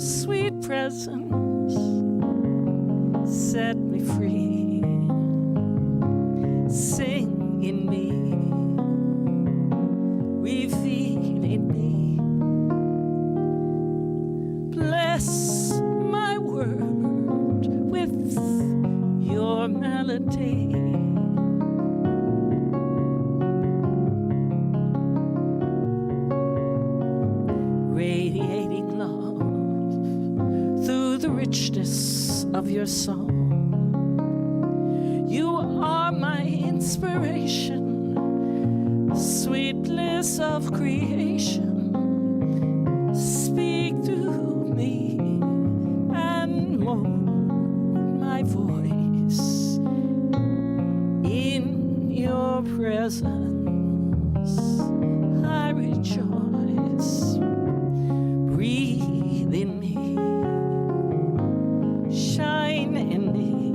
sweet presence, set me free. Sing in me, reveal in me. Bless my word with your melody. Radiating love through the richness of your song. You are my inspiration, sweet bliss of creation. Speak through me and mold my voice in your presence. I rejoice. Breathe in me, shine in me.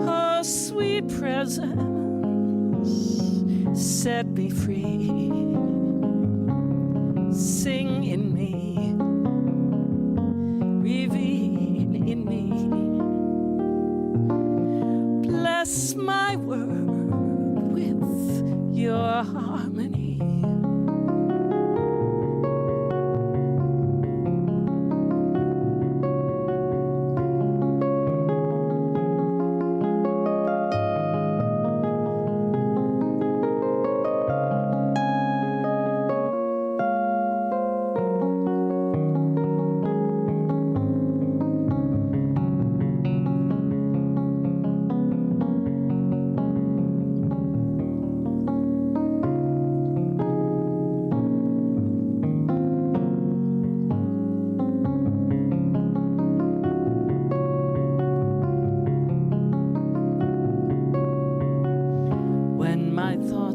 Oh, sweet presence, set me free. Sing in me, reveal in me. Bless my word with your harmony.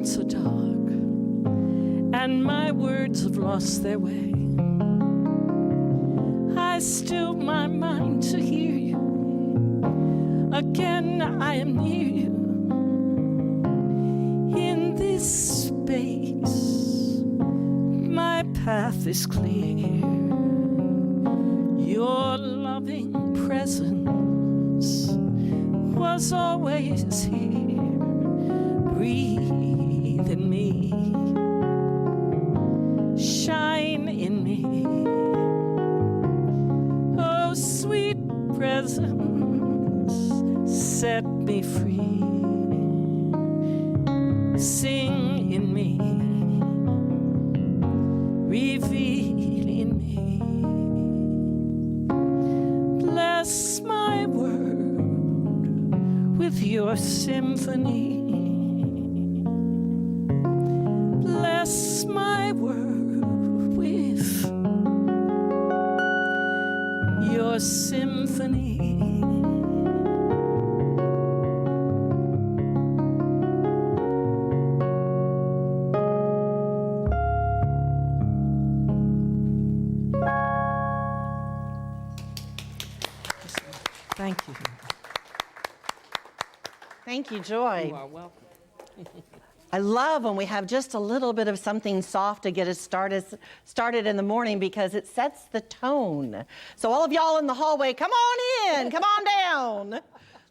So dark, and my words have lost their way, I still my mind to hear you. Again I am near you. In this space, my path is clear. Your loving presence was always here. Breathe in me, shine in me. Oh, sweet presence, set me free. Sing in me, reveal in me. Bless my word with your symphony. Bless my word with your symphony. Thank you. Thank you, Joy. You are welcome. I love when we have just a little bit of something soft to get us started in the morning, because it sets the tone. So all of y'all in the hallway, come on in, come on down.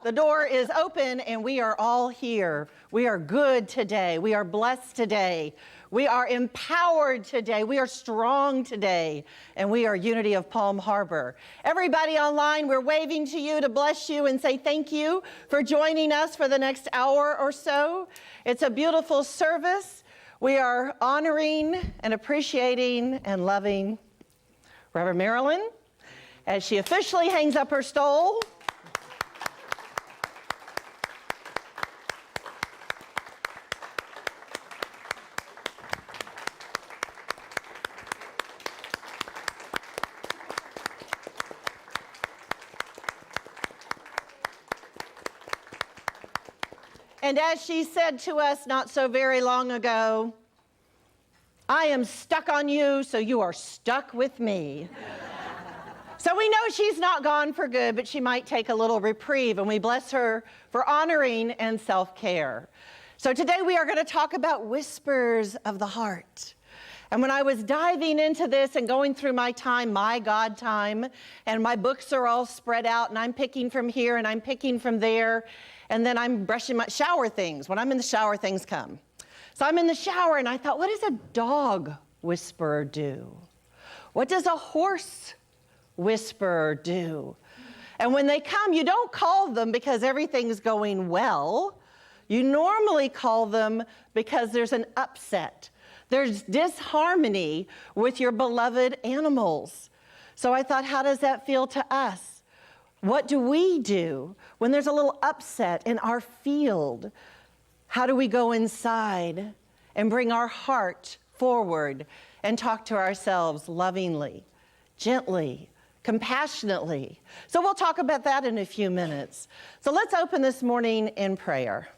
The door is open and we are all here. We are good today. We are blessed today. We are empowered today. We are strong today. And we are Unity of Palm Harbor. Everybody online, we're waving to you to bless you and say thank you for joining us for the next hour or so. It's a beautiful service. We are honoring and appreciating and loving Reverend Marilyn as she officially hangs up her stole. And as she said to us not so very long ago, I am stuck on you, so you are stuck with me. So we know she's not gone for good, but she might take a little reprieve, and we bless her for honoring and self-care. So today we are going to talk about whispers of the heart. And when I was diving into this and going through my time, my God time, and my books are all spread out, and I'm picking from here and I'm picking from there, and then I'm brushing my shower things. When I'm in the shower, things come. So I'm in the shower, and I thought, what does a dog whisperer do? What does a horse whisperer do? And when they come, you don't call them because everything's going well. You normally call them because there's an upset. There's disharmony with your beloved animals. So I thought, how does that feel to us? What do we do when there's a little upset in our field? How do we go inside and bring our heart forward and talk to ourselves lovingly, gently, compassionately? So we'll talk about that in a few minutes. So let's open this morning in prayer.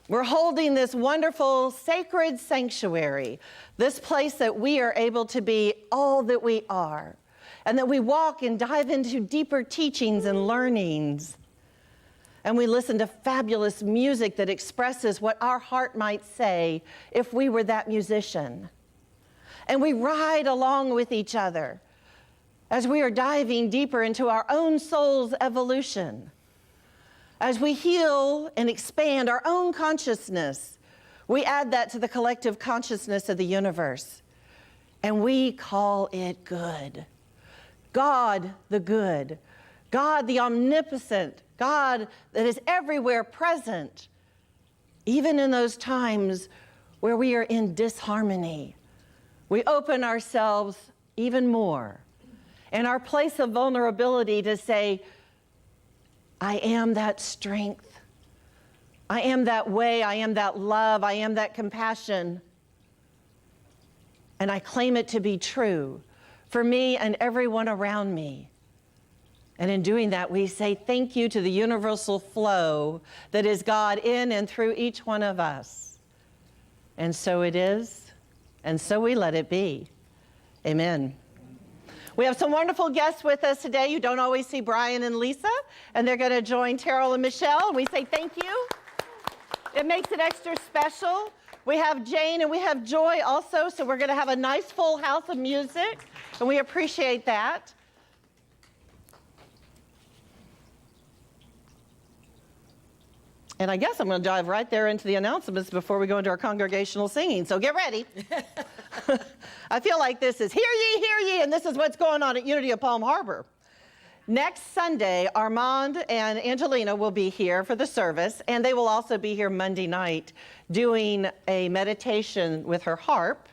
We're holding this wonderful sacred sanctuary, this place that we are able to be all that we are, and that we walk and dive into deeper teachings and learnings. And we listen to fabulous music that expresses what our heart might say if we were that musician. And we ride along with each other as we are diving deeper into our own soul's evolution. As we heal and expand our own consciousness, we add that to the collective consciousness of the universe, and we call it good. God the good, God the omnipotent, God that is everywhere present, even in those times where we are in disharmony. We open ourselves even more in our place of vulnerability to say, I am that strength. I am that way. I am that love. I am that compassion. And I claim it to be true for me and everyone around me. And in doing that, we say thank you to the universal flow that is God in and through each one of us. And so it is, and so we let it be. Amen. We have some wonderful guests with us today. You don't always see Brian and Lisa, and they're going to join Terrell and Michelle, and we say thank you. It makes it extra special. We have Jane and we have Joy also, so we're going to have a nice full house of music, and we appreciate that. And I guess I'm going to dive right there into the announcements before we go into our congregational singing. So get ready. I feel like this is hear ye, and this is what's going on at Unity of Palm Harbor. Next Sunday, Armand and Angelina will be here for the service, and they will also be here Monday night doing a meditation with her harp.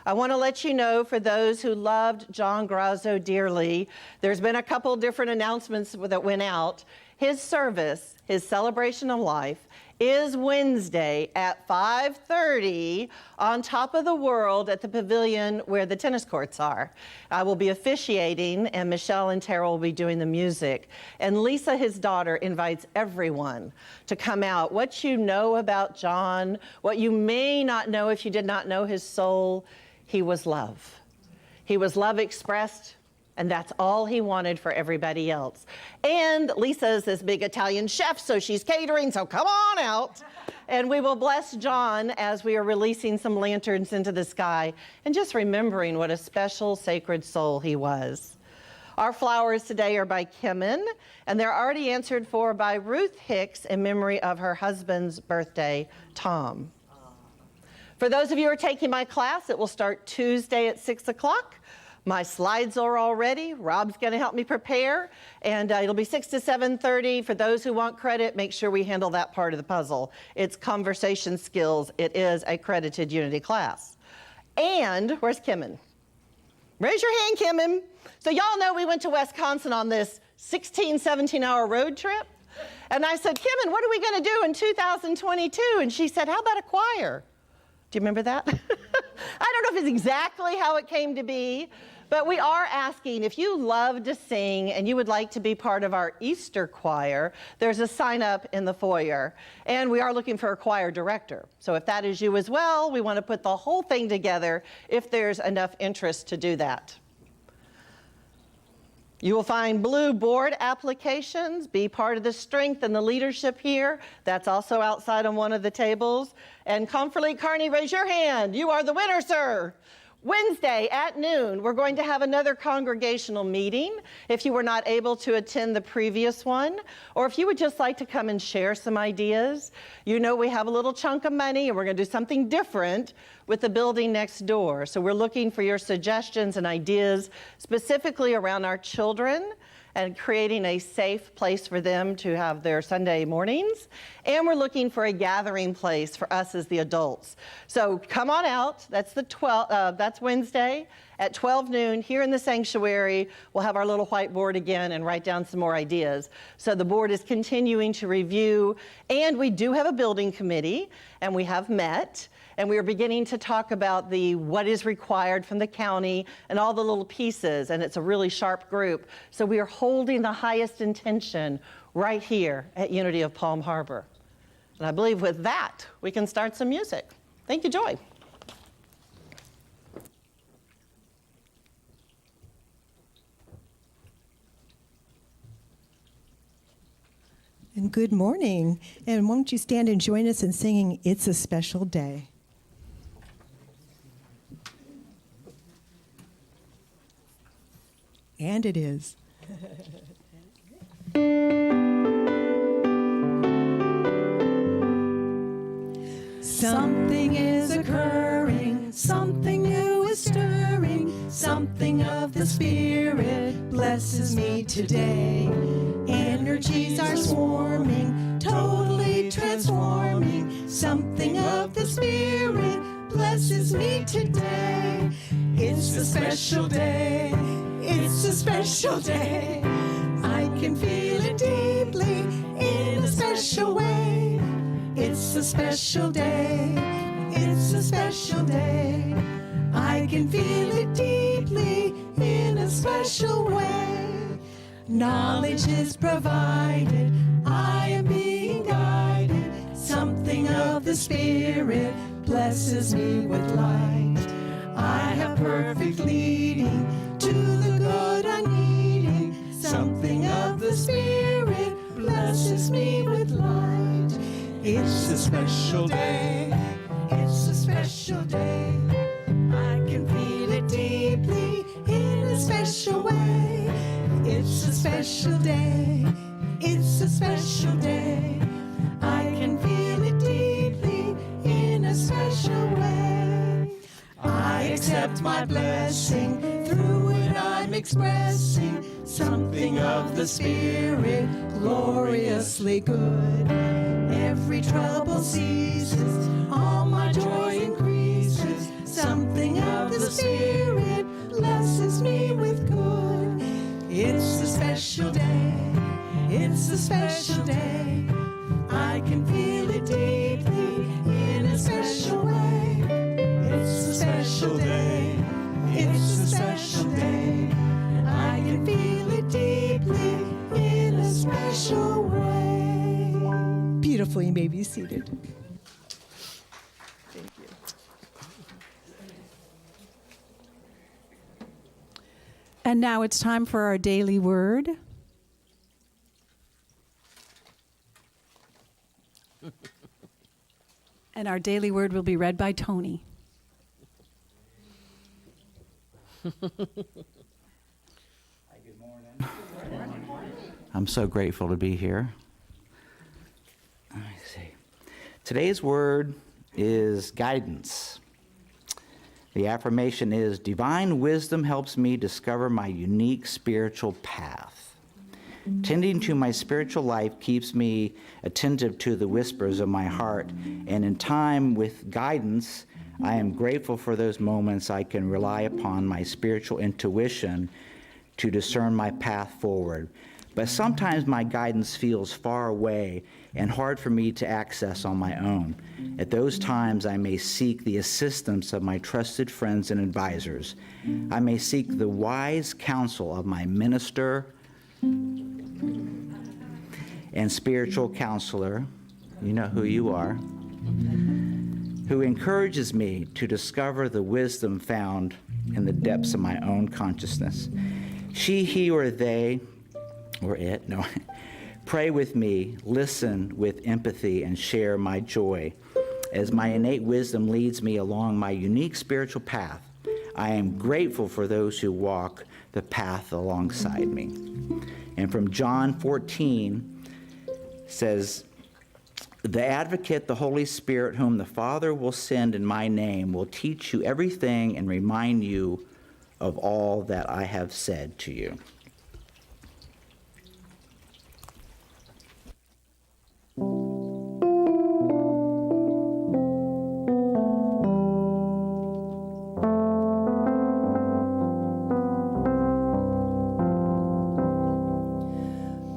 I want to let you know, for those who loved John Grazzo dearly, there's been a couple different announcements that went out. His service, his celebration of life, is Wednesday at 5:30 on top of the world at the pavilion where the tennis courts are. I will be officiating, and Michelle and Terrell will be doing the music. And Lisa, his daughter, invites everyone to come out. What you know about John, what you may not know if you did not know his soul, he was love. He was love expressed. And that's all he wanted for everybody else. And Lisa's this big Italian chef, so she's catering, so come on out. And we will bless John as we are releasing some lanterns into the sky and just remembering what a special, sacred soul he was. Our flowers today are by Kimmin, and they're already answered for by Ruth Hicks in memory of her husband's birthday, Tom. For those of you who are taking my class, it will start Tuesday at 6 o'clock. My slides are all ready. Rob's going to help me prepare, and it'll be 6 to 7:30. For those who want credit, make sure we handle that part of the puzzle. It's conversation skills. It is a credited Unity class. And where's Kimmin? Raise your hand, Kimmin. So y'all know we went to Wisconsin on this 16, 17-hour road trip. And I said, Kimmin, what are we going to do in 2022? And she said, how about a choir? Do you remember that? I don't know if it's exactly how it came to be, but we are asking, if you love to sing and you would like to be part of our Easter choir, there's a sign up in the foyer. And we are looking for a choir director. So if that is you as well, we want to put the whole thing together if there's enough interest to do that. You will find blue board applications. Be part of the strength and the leadership here. That's also outside on one of the tables. And Comfort Carney, raise your hand. You are the winner, sir. Wednesday at noon, we're going to have another congregational meeting. If you were not able to attend the previous one, or if you would just like to come and share some ideas, you know we have a little chunk of money and we're going to do something different with the building next door. So we're looking for your suggestions and ideas specifically around our children and creating a safe place for them to have their Sunday mornings. And we're looking for a gathering place for us as the adults. So come on out. That's that's Wednesday at 12 noon here in the sanctuary. We'll have our little whiteboard again and write down some more ideas. So the board is continuing to review, and we do have a building committee, and we have met. And we are beginning to talk about what is required from the county and all the little pieces, and it's a really sharp group. So we are holding the highest intention right here at Unity of Palm Harbor. And I believe with that, we can start some music. Thank you, Joy. And good morning. And won't you stand and join us in singing It's a Special Day? And it is. Something is occurring, something new is stirring, something of the Spirit blesses me today. Energies are swarming, totally transforming, something of the Spirit blesses me today. It's a special day. It's a special day. I can feel it deeply in a special way. It's a special day. It's a special day. I can feel it deeply in a special way. Knowledge is provided. I am being guided. Something of the Spirit blesses me with light. I have perfect leading to the good I'm needing. Something of the Spirit blesses me with light. It's a special day. It's a special day. I can feel it deeply in a special way. It's a special day. It's a special day. I can feel it deeply in a special way. I accept my blessing, through it I'm expressing something of the Spirit, gloriously good. Every trouble ceases, all my joy increases, something of the Spirit blesses me with good. It's a special day, it's a special day, I can feel it deeply in a special way. It's a special day. It's a special day. I can feel it deeply in a special way. Beautiful. You may be seated. Thank you. And now it's time for our daily word. And our daily word will be read by Tony. Hi, good morning. I'm so grateful to be here. Let me see. Today's word is guidance. The affirmation is, divine wisdom helps me discover my unique spiritual path. Tending to my spiritual life keeps me attentive to the whispers of my heart, and in time with guidance, I am grateful for those moments I can rely upon my spiritual intuition to discern my path forward. But sometimes my guidance feels far away and hard for me to access on my own. At those times, I may seek the assistance of my trusted friends and advisors. I may seek the wise counsel of my minister and spiritual counselor, you know who you are, who encourages me to discover the wisdom found in the depths of my own consciousness. She, he, or they, or it, no. Pray with me, listen with empathy, and share my joy. As my innate wisdom leads me along my unique spiritual path, I am grateful for those who walk the path alongside me. And from John 14 says, the advocate, the Holy Spirit, whom the Father will send in my name, will teach you everything and remind you of all that I have said to you.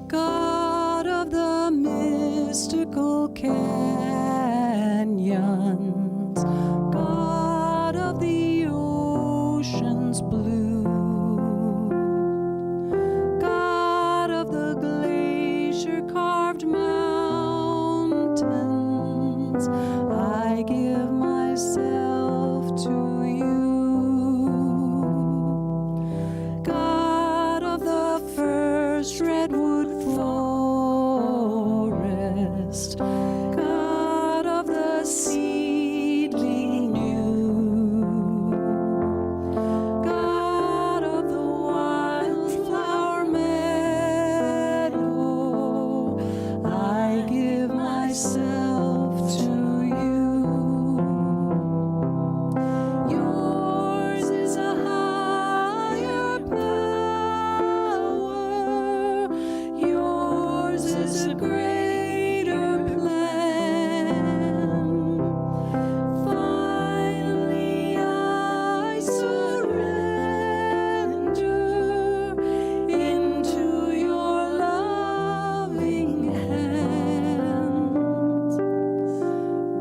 God of the mystical canyons, God of the ocean's blue, God of the glacier-carved mountains, I give myself to you. God of the first redwood forest, God of the seedling new, God of the wildflower meadow, I give myself to you. Yours is a higher power, yours is a greater plan. Finally, I surrender into your loving hands.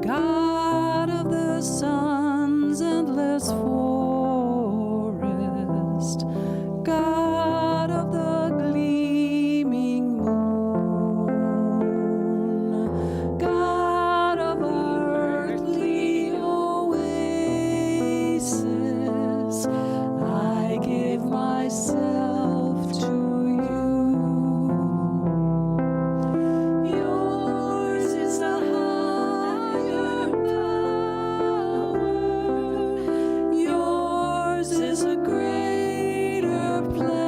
God of the sun's endless forest, God of the gleaming moon, God of our earthly oasis, I give myself to you. Yours is a higher power, yours is a greater plan.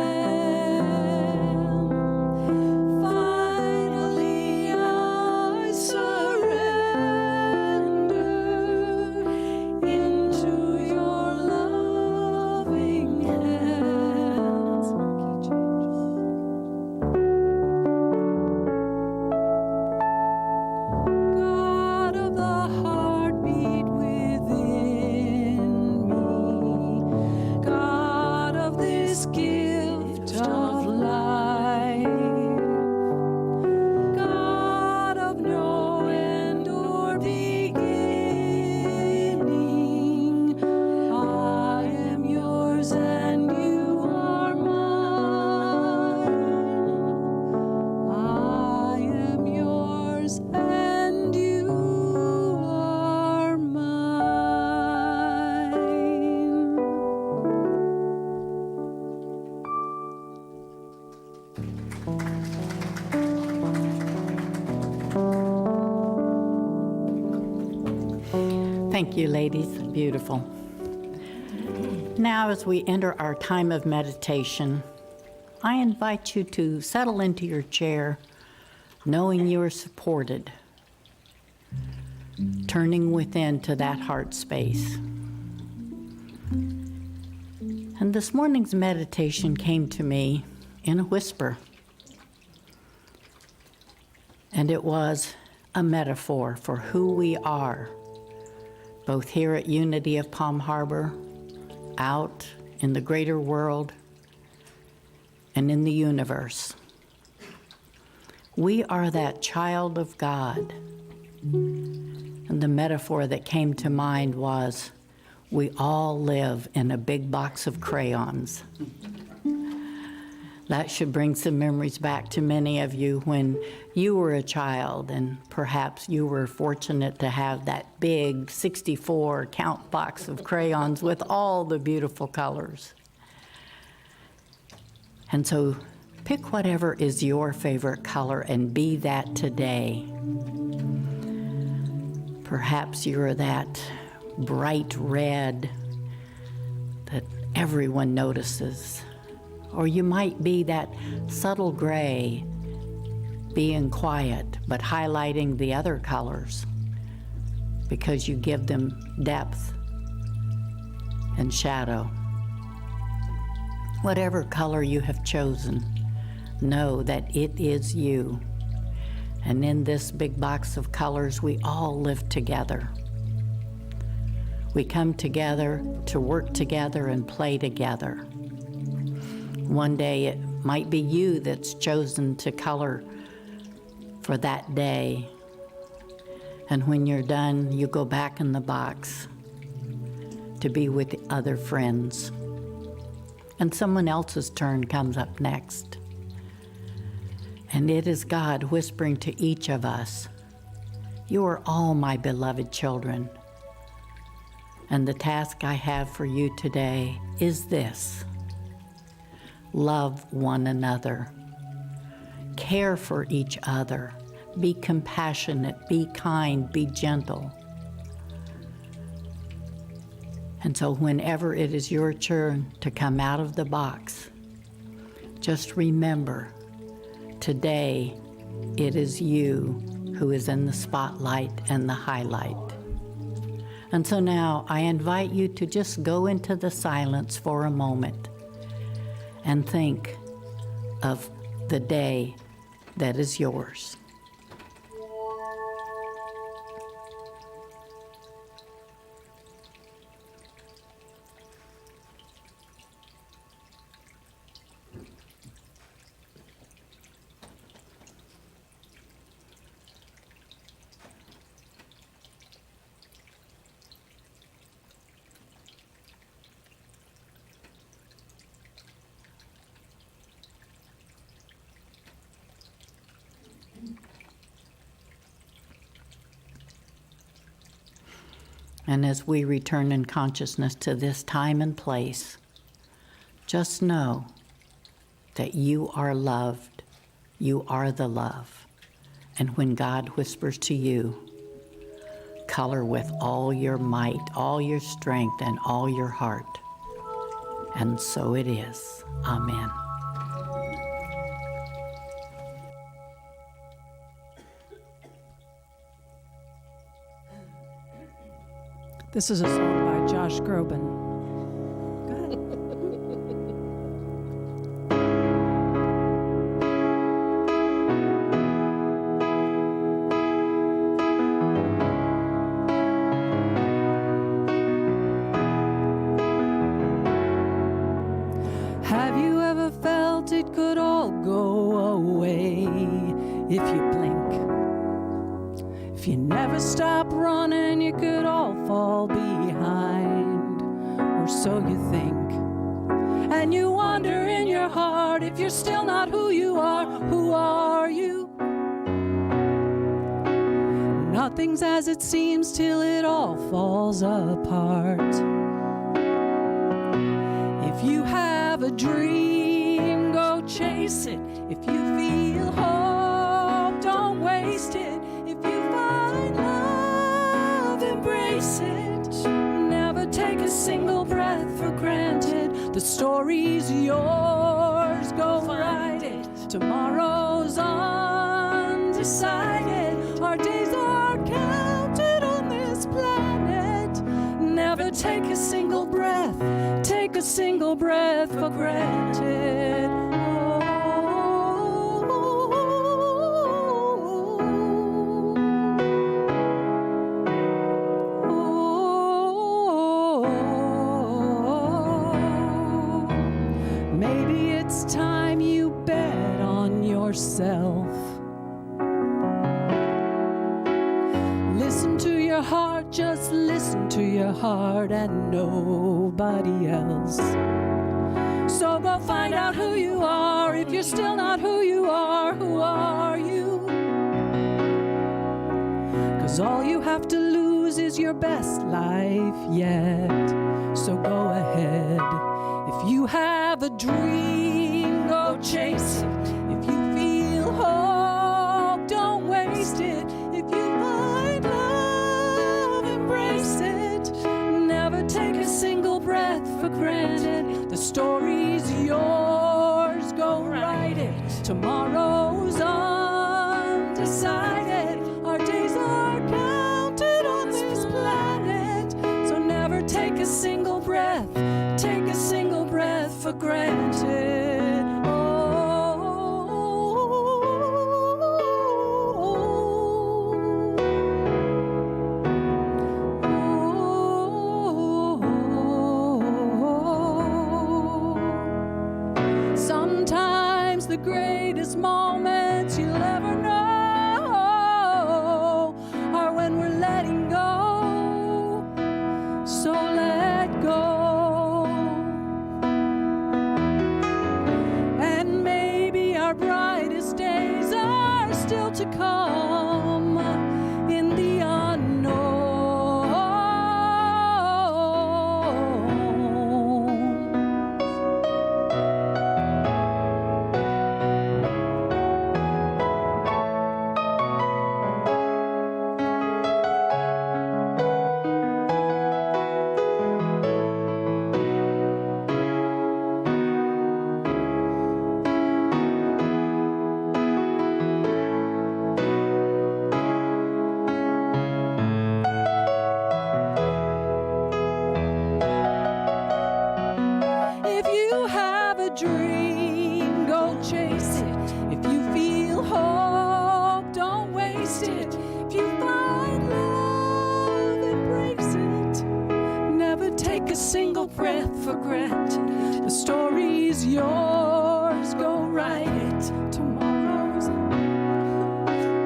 Finally, I surrender into your loving hands. God of the heartbeat within me, God of this gift of life, God of no end or beginning, I am yours and you are mine. I am yours and you are mine. Thank you, ladies. Beautiful. Now, as we enter our time of meditation, I invite you to settle into your chair, knowing you are supported, turning within to that heart space. And this morning's meditation came to me in a whisper, and it was a metaphor for who we are, both here at Unity of Palm Harbor, out in the greater world, and in the universe. We are that child of God. And the metaphor that came to mind was, we all live in a big box of crayons. That should bring some memories back to many of you when you were a child, and perhaps you were fortunate to have that big 64 count box of crayons with all the beautiful colors. And so pick whatever is your favorite color and be that today. Perhaps you're that bright red that everyone notices. Or you might be that subtle gray, being quiet, but highlighting the other colors because you give them depth and shadow. Whatever color you have chosen, know that it is you. And in this big box of colors, we all live together. We come together to work together and play together. One day it might be you that's chosen to color for that day. And when you're done, you go back in the box to be with other friends. And someone else's turn comes up next. And it is God whispering to each of us, "You are all my beloved children. And the task I have for you today is this: love one another, care for each other, be compassionate, be kind, be gentle." And so whenever it is your turn to come out of the box, just remember, today it is you who is in the spotlight and the highlight. And so now I invite you to just go into the silence for a moment and think of the day that is yours. And as we return in consciousness to this time and place, just know that you are loved. You are the love. And when God whispers to you, color with all your might, all your strength, and all your heart. And so it is. Amen. This is a song by Josh Groban. Go ahead. Have you ever felt it could all go away if you blink? If you never stop running, you could all fall behind, or so you think. And you wonder in your heart, if you're still not who you are, who are you? Nothing's as it seems till it all falls apart. If you have a dream, go chase it. If you feel hope, don't waste it. If you find love, embrace it. Never take a single breath for granted. The story's yours, go write it. Tomorrow's undecided. Our days are counted on this planet. Never take a single breath. Take a single breath for granted. Maybe it's time you bet on yourself. Listen to your heart, just listen to your heart and nobody else. So go find out who you are. If you're still not who you are, who are you? 'Cause all you have to lose is your best life yet. So go ahead. If you have a dream, go The story's yours, go write it. Tomorrow's undecided. Our days are counted on this planet. So never take a single breath for granted. Sometimes the greatest moments you'll ever know are when we're letting go. So let go. And maybe our brightest days are still to come in the unknown. If you have a dream, go chase it. If you feel hope, don't waste it. If you find love, embrace it. Never take a single breath for granted. The story's yours, go write it. Tomorrow's,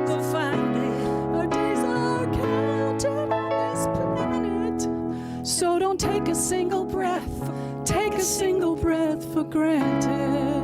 go find it. Our days are counted on this planet. So don't take a single breath for granted.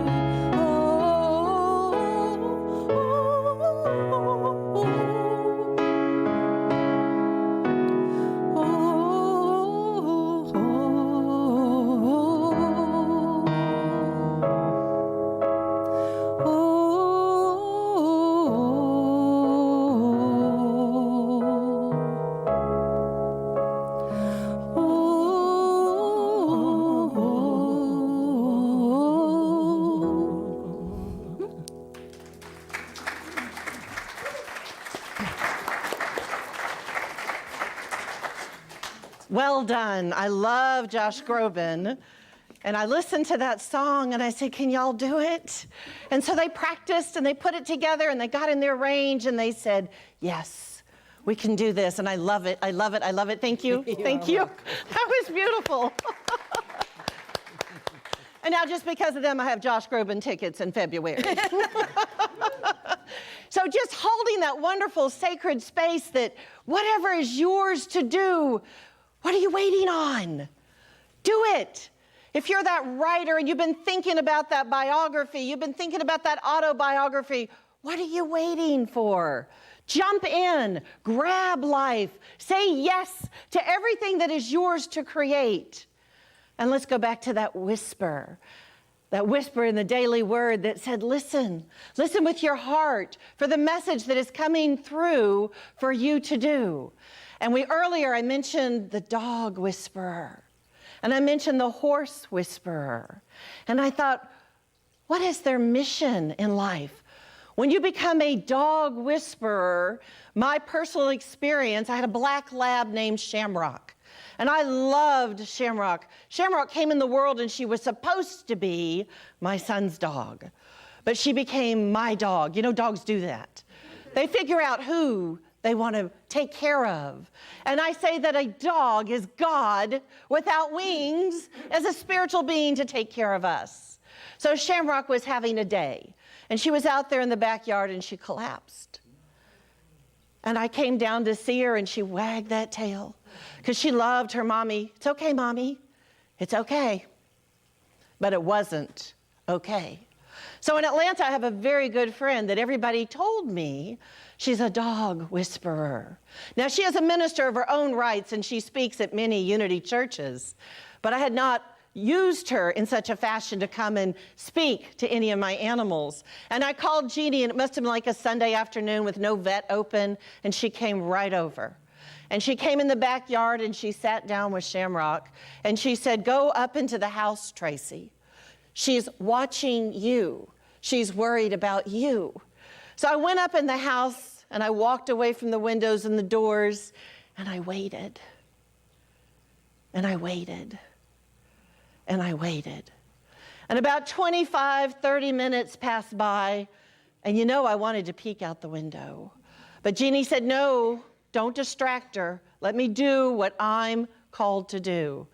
Well done. I love Josh Groban. And I listened to that song and I said, can y'all do it? And so they practiced and they put it together and they got in their range and they said, yes, we can do this. And I love it. I love it. I love it. Thank you. Thank you. That was beautiful. And now just because of them, I have Josh Groban tickets in February. So just holding that wonderful sacred space that whatever is yours to do, what are you waiting on? Do it. If you're that writer and you've been thinking about that biography, you've been thinking about that autobiography, what are you waiting for? Jump in, grab life, say yes to everything that is yours to create. And let's go back to that whisper in the daily word that said, listen with your heart for the message that is coming through for you to do. And earlier I mentioned the dog whisperer, and I mentioned the horse whisperer. And I thought, what is their mission in life? When you become a dog whisperer, my personal experience, I had a black lab named Shamrock. And I loved Shamrock. Shamrock came in the world and she was supposed to be my son's dog. But she became my dog. You know, dogs do that. They figure out who they want to take care of. And I say that a dog is God without wings as a spiritual being to take care of us. So Shamrock was having a day. And she was out there in the backyard and she collapsed. And I came down to see her and she wagged that tail because she loved her mommy. It's okay, mommy. It's okay. But it wasn't okay. So in Atlanta, I have a very good friend that everybody told me she's a dog whisperer. Now, she is a minister of her own rights and she speaks at many Unity churches, but I had not used her in such a fashion to come and speak to any of my animals. And I called Jeannie, and it must have been like a Sunday afternoon with no vet open, and she came right over. And she came in the backyard and she sat down with Shamrock and she said, "Go up into the house, Tracey. She's watching you. She's worried about you." So I went up in the house and I walked away from the windows and the doors and I waited. And I waited. And I waited. And about 25, 30 minutes passed by, and you know I wanted to peek out the window. But Jeannie said, "No, don't distract her. Let me do what I'm called to do."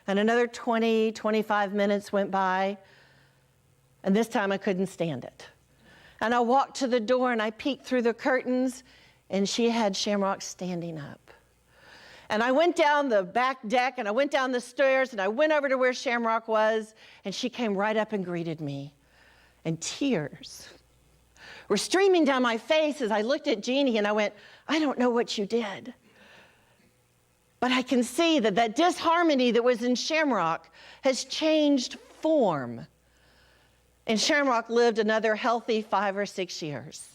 And another 20, 25 minutes went by, and this time I couldn't stand it. And I walked to the door and I peeked through the curtains, and she had Shamrock standing up. And I went down the back deck and I went down the stairs and I went over to where Shamrock was, and she came right up and greeted me. And tears were streaming down my face as I looked at Jeannie and I went, "I don't know what you did, but I can see that that disharmony that was in Shamrock has changed form." And Shamrock lived another healthy 5 or 6 years.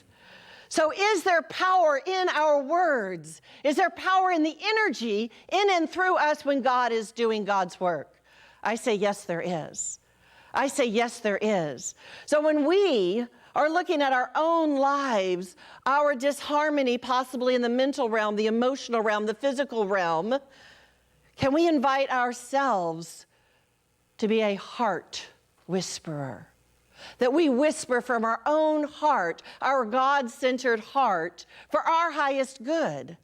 So is there power in our words? Is there power in the energy in and through us when God is doing God's work? I say, yes, there is. I say, yes, there is. So when we are looking at our own lives, our disharmony, possibly in the mental realm, the emotional realm, the physical realm, can we invite ourselves to be a heart whisperer? That we whisper from our own heart, our God-centered heart, for our highest good.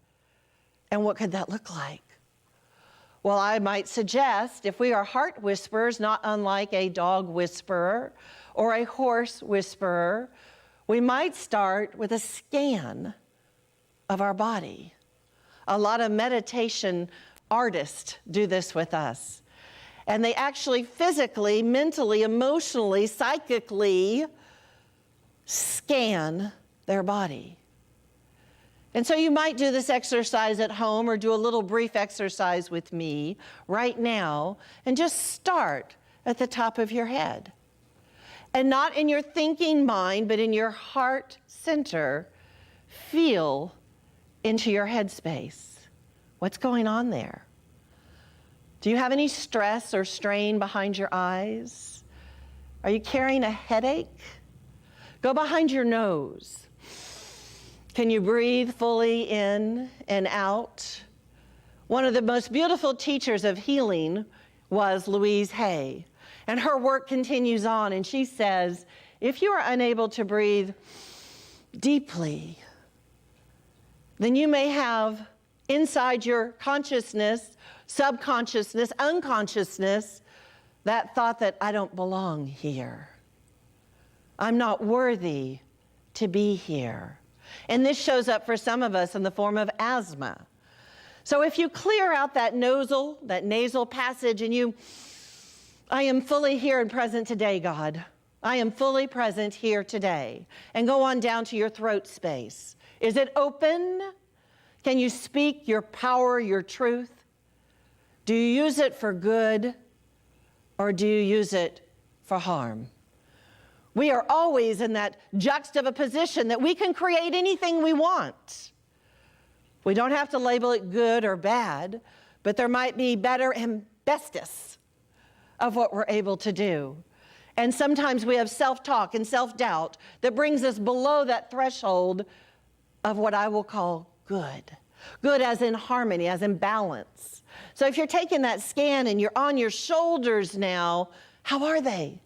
And what could that look like? Well, I might suggest if we are heart whisperers, not unlike a dog whisperer or a horse whisperer, we might start with a scan of our body. A lot of meditation artists do this with us. And they actually physically, mentally, emotionally, psychically scan their body. And so you might do this exercise at home or do a little brief exercise with me right now and just start at the top of your head. And not in your thinking mind, but in your heart center, feel into your headspace. What's going on there? Do you have any stress or strain behind your eyes? Are you carrying a headache? Go behind your nose. Can you breathe fully in and out? One of the most beautiful teachers of healing was Louise Hay, and her work continues on, and she says, if you are unable to breathe deeply, then you may have inside your consciousness, subconsciousness, unconsciousness, that thought that I don't belong here. I'm not worthy to be here. And this shows up for some of us in the form of asthma. So if you clear out that nasal passage and I am fully here and present today, God. I am fully present here today. And go on down to your throat space. Is it open? Can you speak your power, your truth? Do you use it for good or do you use it for harm? We are always in that juxtaposition that we can create anything we want. We don't have to label it good or bad, but there might be better and bestest of what we're able to do. And sometimes we have self-talk and self-doubt that brings us below that threshold of what I will call good. Good as in harmony, as in balance. So if you're taking that scan and you're on your shoulders now, how are they?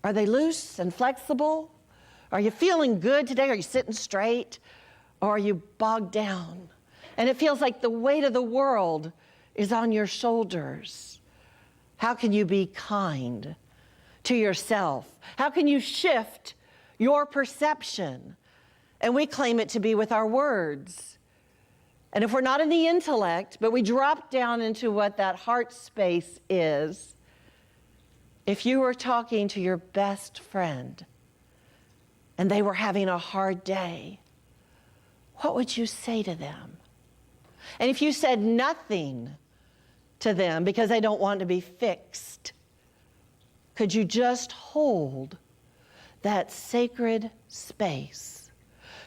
Are they loose and flexible? Are you feeling good today? Are you sitting straight? Or are you bogged down? And it feels like the weight of the world is on your shoulders. How can you be kind to yourself? How can you shift your perception? And we claim it to be with our words. And if we're not in the intellect, but we drop down into what that heart space is, if you were talking to your best friend and they were having a hard day, what would you say to them? And if you said nothing to them because they don't want to be fixed, could you just hold that sacred space?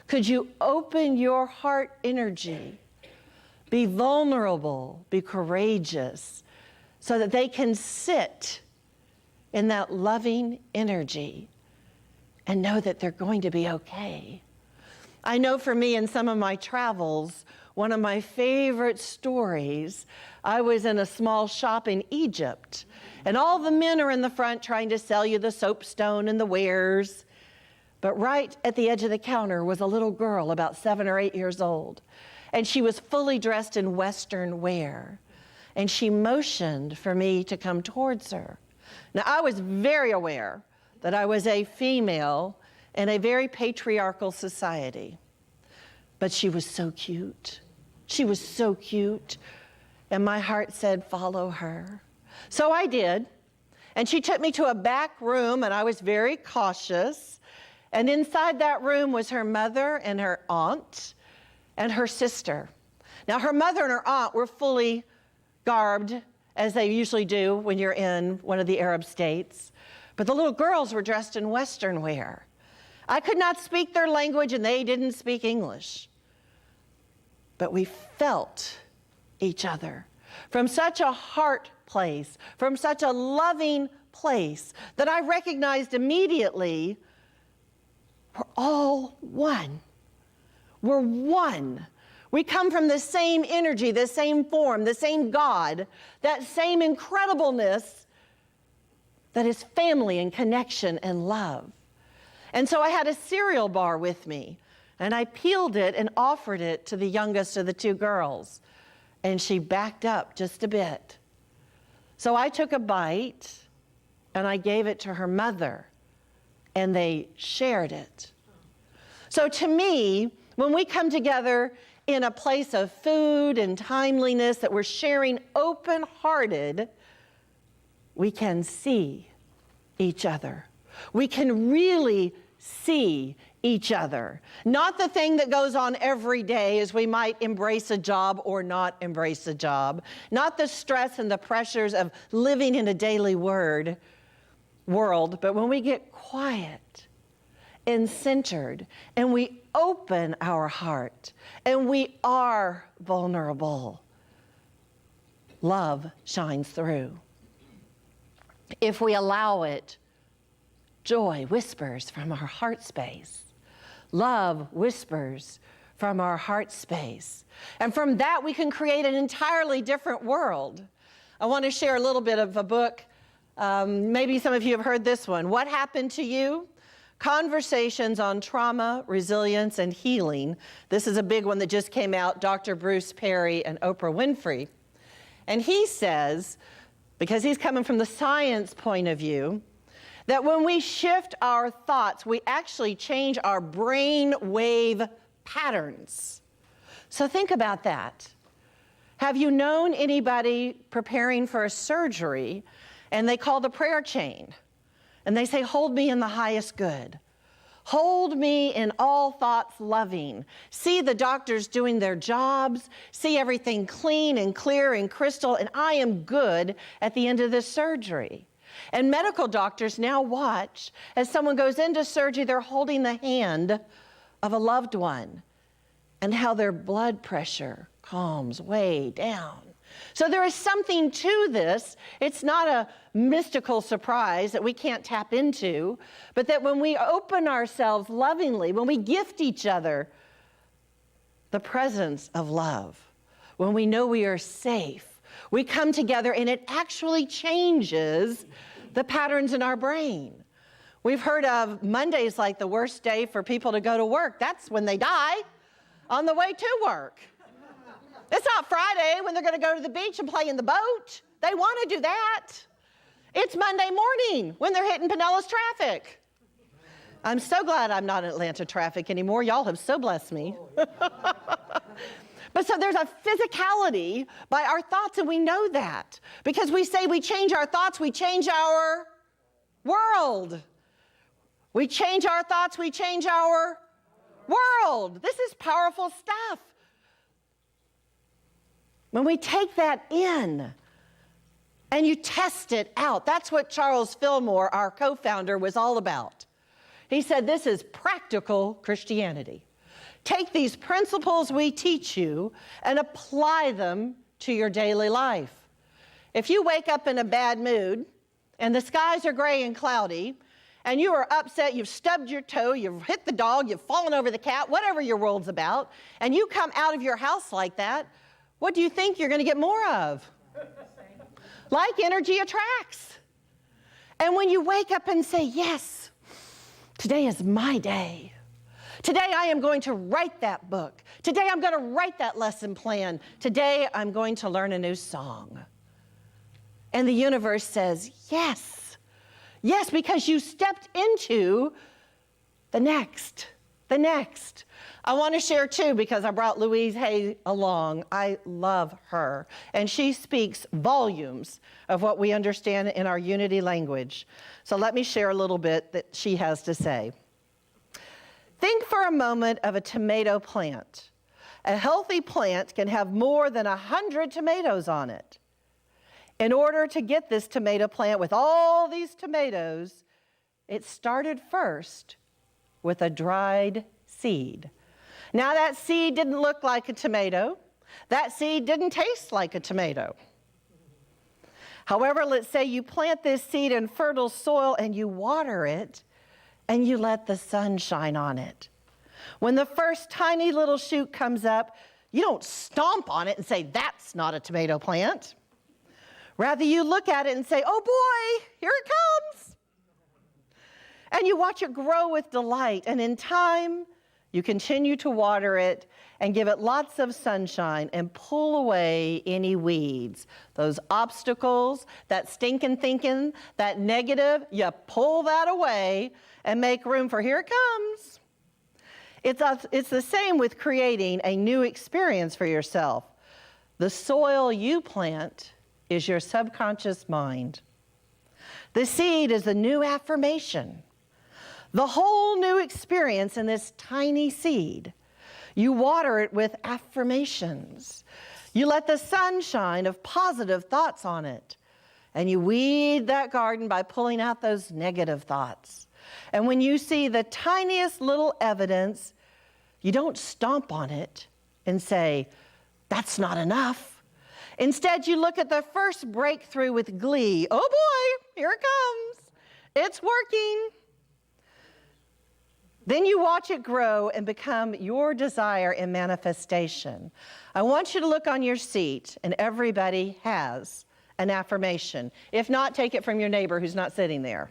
Could you open your heart energy be vulnerable, be courageous, so that they can sit in that loving energy and know that they're going to be okay. I know for me in some of my travels, one of my favorite stories, I was in a small shop in Egypt, and all the men are in the front trying to sell you the soapstone and the wares. But right at the edge of the counter was a little girl about 7 or 8 years old, and she was fully dressed in Western wear. And she motioned for me to come towards her. Now, I was very aware that I was a female in a very patriarchal society. But she was so cute. She was so cute. And my heart said, follow her. So I did. And she took me to a back room, and I was very cautious. And inside that room was her mother and her aunt and her sister. Now, her mother and her aunt were fully garbed, as they usually do when you're in one of the Arab states. But the little girls were dressed in Western wear. I could not speak their language, and they didn't speak English. But we felt each other from such a heart place, from such a loving place, that I recognized immediately we're all one. We're one. We come from the same energy, the same form, the same God, that same incredibleness that is family and connection and love. And so I had a cereal bar with me, and I peeled it and offered it to the youngest of the two girls, and she backed up just a bit. So I took a bite, and I gave it to her mother, and they shared it. So to me, when we come together in a place of food and timeliness, that we're sharing open-hearted, we can see each other. We can really see each other. Not the thing that goes on every day as we might embrace a job or not embrace a job. Not the stress and the pressures of living in a daily world, but when we get quiet and centered and we open our heart and we are vulnerable, love shines through. If we allow it, joy whispers from our heart space. Love whispers from our heart space. And from that, we can create an entirely different world. I want to share a little bit of a book. Maybe some of you have heard this one. What Happened to You? Conversations on Trauma, Resilience, and Healing. This is a big one that just came out, Dr. Bruce Perry and Oprah Winfrey. And he says, because he's coming from the science point of view, that when we shift our thoughts, we actually change our brain wave patterns. So think about that. Have you known anybody preparing for a surgery and they call the prayer chain and they say, hold me in the highest good. Hold me in all thoughts loving. See the doctors doing their jobs. See everything clean and clear and crystal, and I am good at the end of this surgery. And medical doctors now watch as someone goes into surgery, they're holding the hand of a loved one and how their blood pressure calms way down. So there is something to this. It's not a mystical surprise that we can't tap into, but that when we open ourselves lovingly, when we gift each other the presence of love, when we know we are safe, we come together and it actually changes the patterns in our brain. We've heard of Mondays like the worst day for people to go to work. That's when they die on the way to work. It's not Friday when they're going to go to the beach and play in the boat. They want to do that. It's Monday morning when they're hitting Pinellas traffic. I'm so glad I'm not in Atlanta traffic anymore. Y'all have so blessed me. But so there's a physicality by our thoughts, and we know that. Because we say we change our thoughts, we change our world. We change our thoughts, we change our world. This is powerful stuff. When we take that in and you test it out, that's what Charles Fillmore, our co-founder, was all about. He said, this is practical Christianity. Take these principles we teach you and apply them to your daily life. If you wake up in a bad mood and the skies are gray and cloudy and you are upset, you've stubbed your toe, you've hit the dog, you've fallen over the cat, whatever your world's about, and you come out of your house like that, what do you think you're going to get more of? Like energy attracts. And when you wake up and say, yes, today is my day. Today I am going to write that book. Today I'm going to write that lesson plan. Today I'm going to learn a new song. And the universe says, yes. Yes, because you stepped into the next. I want to share too, because I brought Louise Hay along. I love her. And she speaks volumes of what we understand in our unity language. So let me share a little bit that she has to say. Think for a moment of a tomato plant. A healthy plant can have more than 100 tomatoes on it. In order to get this tomato plant with all these tomatoes, it started first with a dried seed. Now that seed didn't look like a tomato. That seed didn't taste like a tomato. However, let's say you plant this seed in fertile soil and you water it and you let the sun shine on it. When the first tiny little shoot comes up, you don't stomp on it and say, that's not a tomato plant. Rather, you look at it and say, oh boy, here it comes. And you watch it grow with delight. And in time, you continue to water it and give it lots of sunshine and pull away any weeds. Those obstacles, that stinking thinking, that negative, you pull that away and make room for here it comes. It's the same with creating a new experience for yourself. The soil you plant is your subconscious mind. The seed is the new affirmation. The whole new experience in this tiny seed. You water it with affirmations. You let the sunshine of positive thoughts on it. And you weed that garden by pulling out those negative thoughts. And when you see the tiniest little evidence, you don't stomp on it and say, that's not enough. Instead, you look at the first breakthrough with glee. Oh boy, here it comes. It's working. Then you watch it grow and become your desire in manifestation. I want you to look on your seat, and everybody has an affirmation. If not, take it from your neighbor who's not sitting there.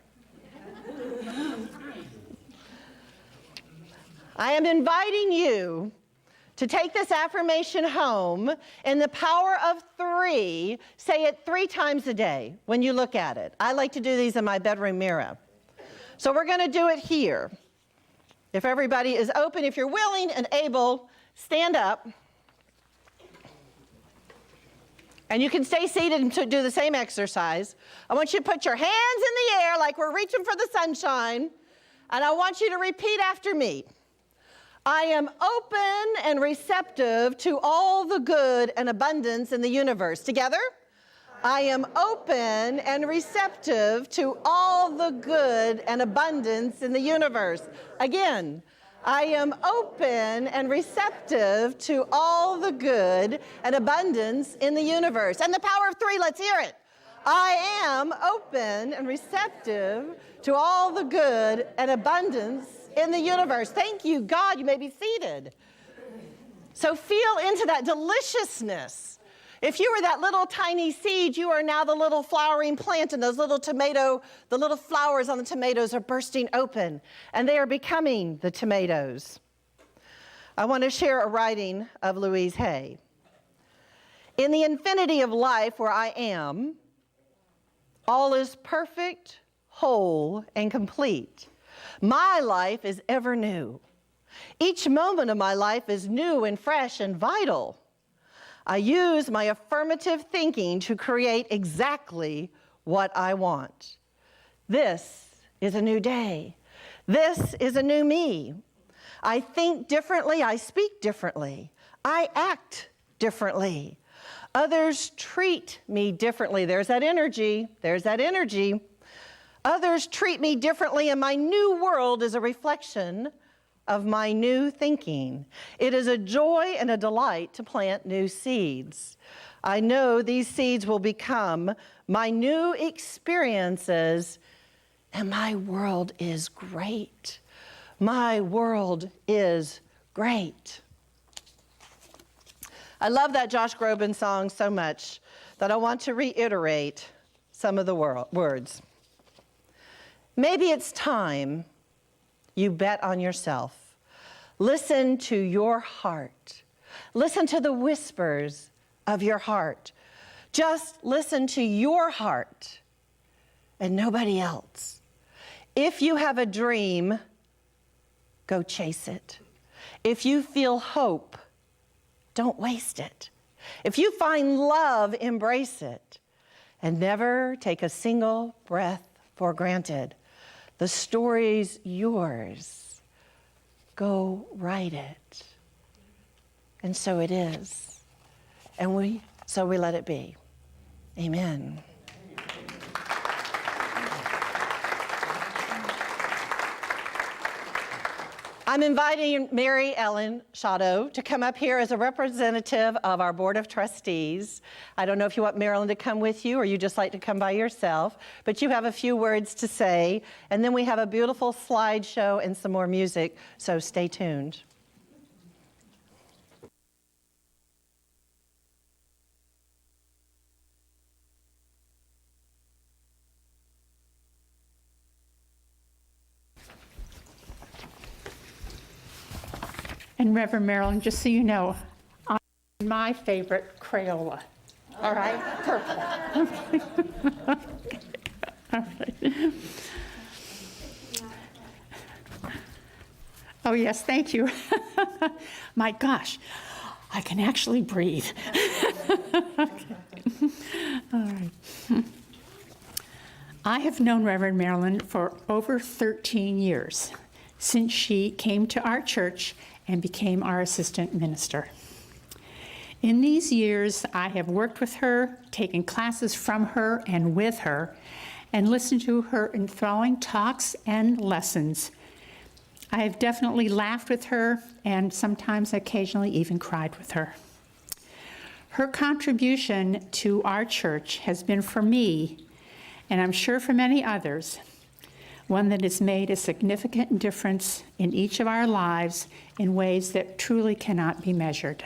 I am inviting you to take this affirmation home in the power of 3. Say it 3 times a day when you look at it. I like to do these in my bedroom mirror. So we're going to do it here. If everybody is open, if you're willing and able, stand up. And you can stay seated and do the same exercise. I want you to put your hands in the air like we're reaching for the sunshine. And I want you to repeat after me. I am open and receptive to all the good and abundance in the universe. Together? I am open and receptive to all the good and abundance in the universe. Again, I am open and receptive to all the good and abundance in the universe. And the power of 3, let's hear it. I am open and receptive to all the good and abundance in the universe. Thank you, God. You may be seated. So feel into that deliciousness. If you were that little tiny seed, you are now the little flowering plant, and those little the little flowers on the tomatoes are bursting open, and they are becoming the tomatoes. I want to share a writing of Louise Hay. In the infinity of life where I am, all is perfect, whole, and complete. My life is ever new. Each moment of my life is new and fresh and vital. I use my affirmative thinking to create exactly what I want. This is a new day. This is a new me. I think differently. I speak differently. I act differently. Others treat me differently. There's that energy. There's that energy. Others treat me differently, and my new world is a reflection of my new thinking. It is a joy and a delight to plant new seeds. I know these seeds will become my new experiences, and my world is great. My world is great. I love that Josh Groban song so much that I want to reiterate some of the words. Maybe it's time you bet on yourself. Listen to your heart. Listen to the whispers of your heart. Just listen to your heart and nobody else. If you have a dream, go chase it. If you feel hope, don't waste it. If you find love, embrace it. And never take a single breath for granted. The story's yours. Go write it. And so it is. And so we let it be. Amen. I'm inviting Mary Ellen Shadow to come up here as a representative of our Board of Trustees. I don't know if you want Marilyn to come with you or you just like to come by yourself, but you have a few words to say, and then we have a beautiful slideshow and some more music, so stay tuned. And Reverend Marilyn, just so you know, I'm my favorite Crayola. All right, purple. All right. Oh yes, thank you. My gosh, I can actually breathe. Okay. All right. I have known Reverend Marilyn for over 13 years, since she came to our church and became our assistant minister. In these years, I have worked with her, taken classes from her and with her, and listened to her enthralling talks and lessons. I have definitely laughed with her and sometimes occasionally even cried with her. Her contribution to our church has been for me, and I'm sure for many others, one that has made a significant difference in each of our lives in ways that truly cannot be measured.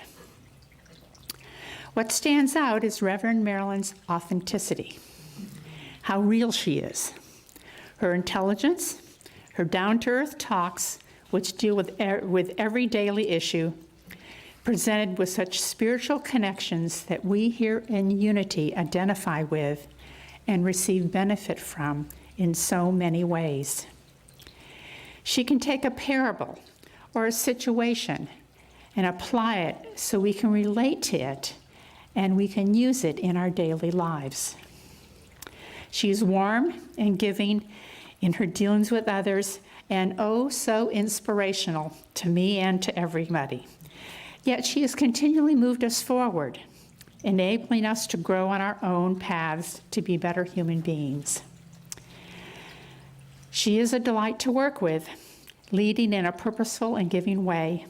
What stands out is Reverend Marilyn's authenticity, how real she is, her intelligence, her down-to-earth talks, which deal with every daily issue, presented with such spiritual connections that we here in Unity identify with and receive benefit from in so many ways. She can take a parable or a situation and apply it so we can relate to it and we can use it in our daily lives. She is warm and giving in her dealings with others and oh so inspirational to me and to everybody. Yet she has continually moved us forward, enabling us to grow on our own paths to be better human beings. She is a delight to work with, leading in a purposeful and giving way,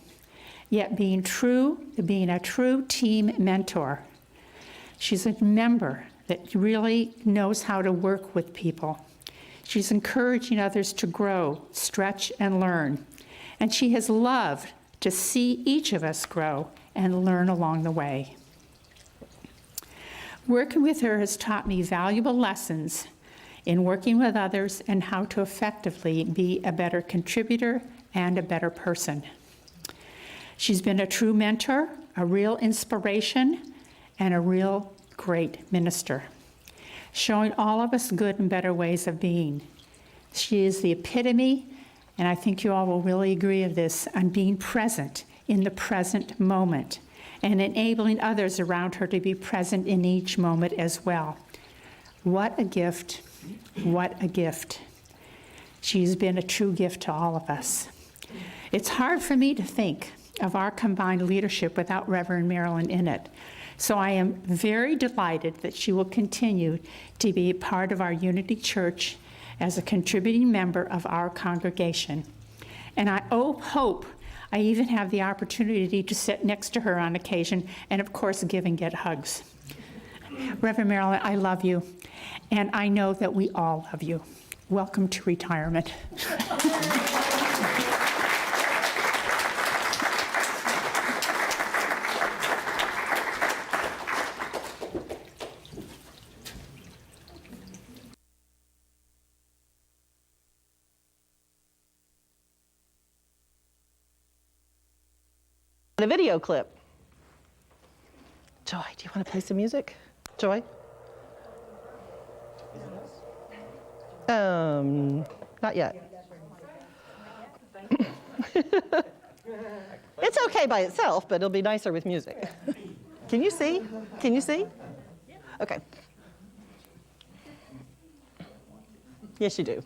yet being a true team mentor. She's a member that really knows how to work with people. She's encouraging others to grow, stretch, and learn. And she has loved to see each of us grow and learn along the way. Working with her has taught me valuable lessons in working with others and how to effectively be a better contributor and a better person. She's been a true mentor, a real inspiration, and a real great minister, showing all of us good and better ways of being. She is the epitome, and I think you all will really agree with this, on being present in the present moment and enabling others around her to be present in each moment as well. What a gift. What a gift. She's been a true gift to all of us. It's hard for me to think of our combined leadership without Reverend Marilyn in it. So I am very delighted that she will continue to be a part of our Unity Church as a contributing member of our congregation. And I hope I even have the opportunity to sit next to her on occasion and, of course, give and get hugs. Reverend Marilyn, I love you, and I know that we all love you. Welcome to retirement. A video clip. Joy, do you want to play some music? Joy? Not yet. It's okay by itself, but it'll be nicer with music. Can you see? Can you see? Okay. Yes, you do.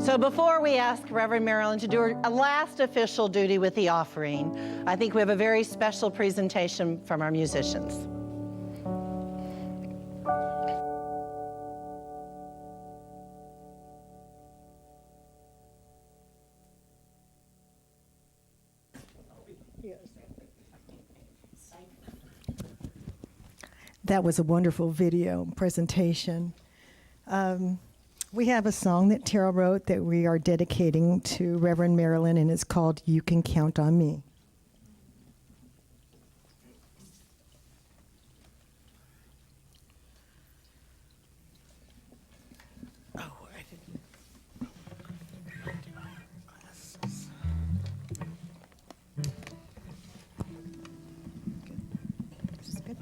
So before we ask Reverend Marilyn to do a last official duty with the offering, I think we have a very special presentation from our musicians. That was a wonderful video presentation. We have a song that Tara wrote that we are dedicating to Reverend Marilyn, and it's called You Can Count on Me. This is good.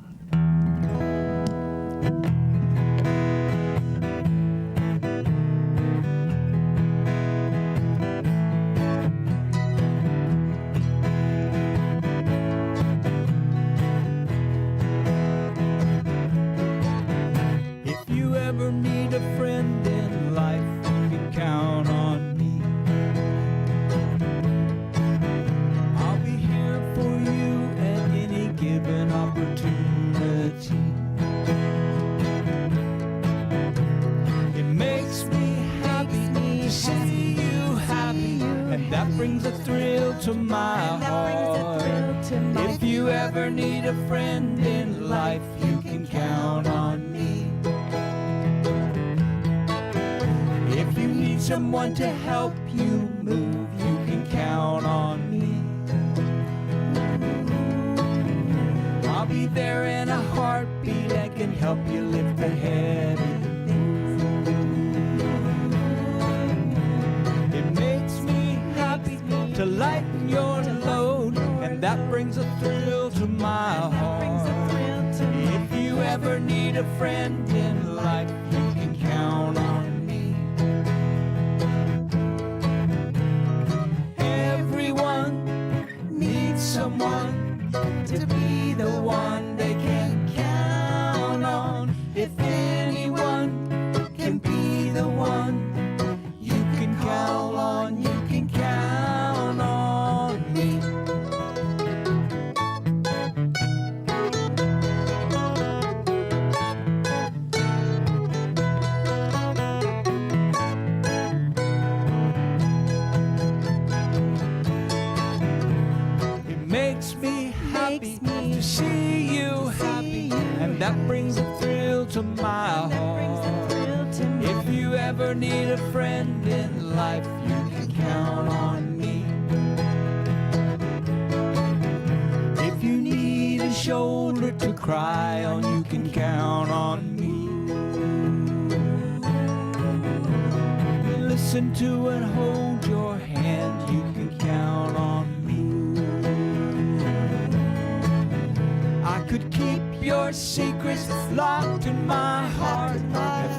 brings a thrill to my heart. If you ever need a friend in life, you can count on me. If you need someone to help you move, you can count on me. I'll be there in a heartbeat. I can help you lift the heavy things. It makes me happy to lighten your load, and that brings a thrill to my heart. If you ever need a friend in life, you can count on me. Everyone needs someone to be the one they can count on. If anyone can be the one you can count on, you can count on me. It makes me happy to see you happy, and that brings a thrill to my heart. If you ever need a friend in life, you can count on me. If you need a shoulder to cry on, you can count on me. Listen to and hold your hand, you can count on me. I could keep your secrets locked in my heart, if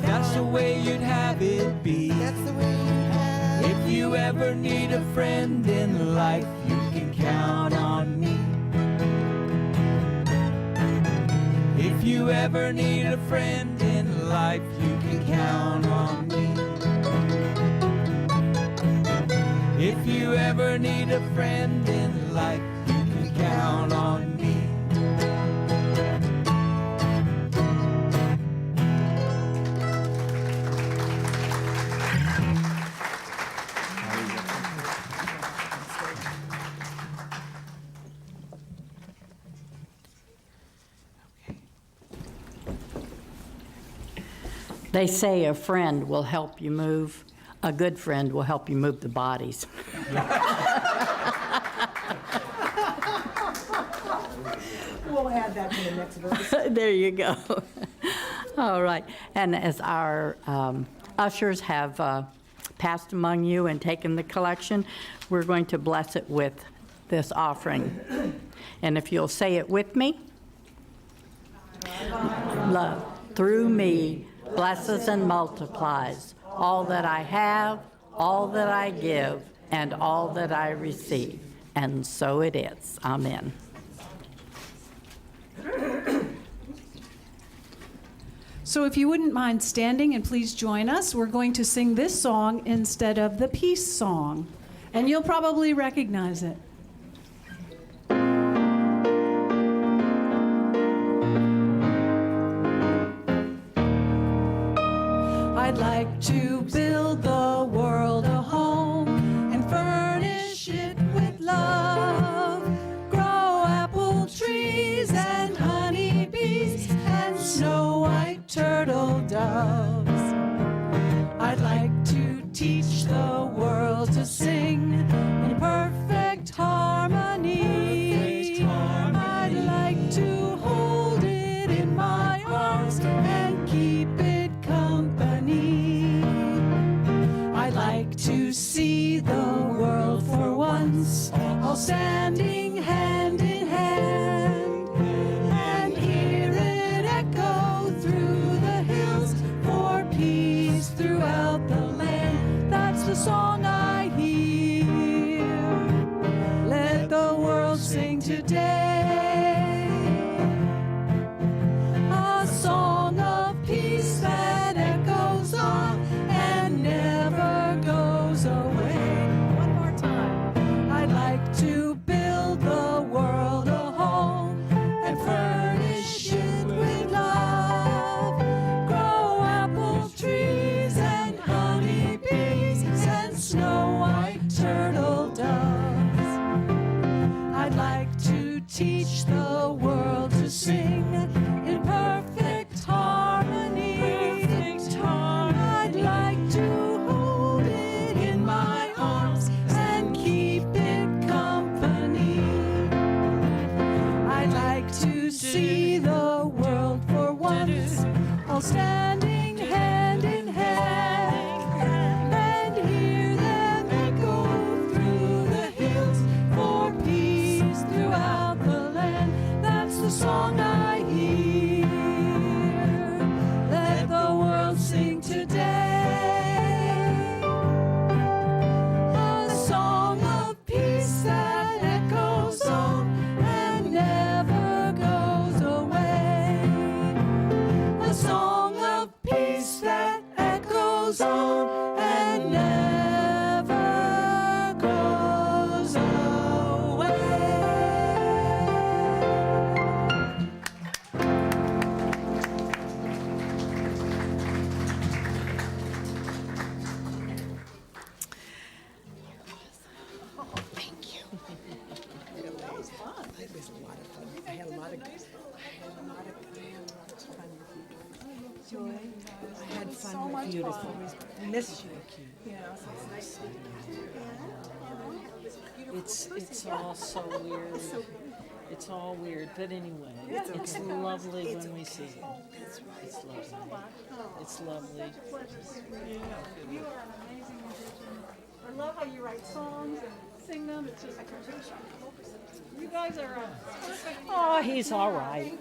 that's the way you'd have it be. If you ever need a friend in life, you can count on me. If you ever need a friend in life, you can count on me. If you ever need a friend in life, you can count on me. They say a friend will help you move. A good friend will help you move the bodies. We'll add that to the next verse. There you go. All right. And as our ushers have passed among you and taken the collection, we're going to bless it with this offering. And if you'll say it with me. Love through me blesses and multiplies all that I have, all that I give, and all that I receive. And so it is. Amen. So if you wouldn't mind standing and please join us, we're going to sing this song instead of the peace song. And you'll probably recognize it. I'd like to build the world a home and furnish it with love. Grow apple trees and honeybees and snow white turtle doves. I'd like to teach the world to sing in perfect harmony. I'd like to hold it in my arms and keep it company. I'd like to see the world for once, all standing hand in hand, and hear it echo through the hills for teach the world to sing in perfect harmony. I'd like to hold it in my arms and keep it company. I'd like to see the world for once, all standing hand in hand, and hear them echo through the hills for peace throughout the land. That's the song I hear. Let the world sing today. A song of peace that echoes on and never goes away. A song of peace that echoes on and never goes away. It was a lot of fun. I had a lot of fun with you. Joy. I had fun with you. Miss you. It's all so weird. It's all weird, but anyway, it's lovely when we see it. It's lovely. It's lovely. You are an amazing musician. I love how you write songs and sing them. It's just you guys are perfect. Oh, he's all right.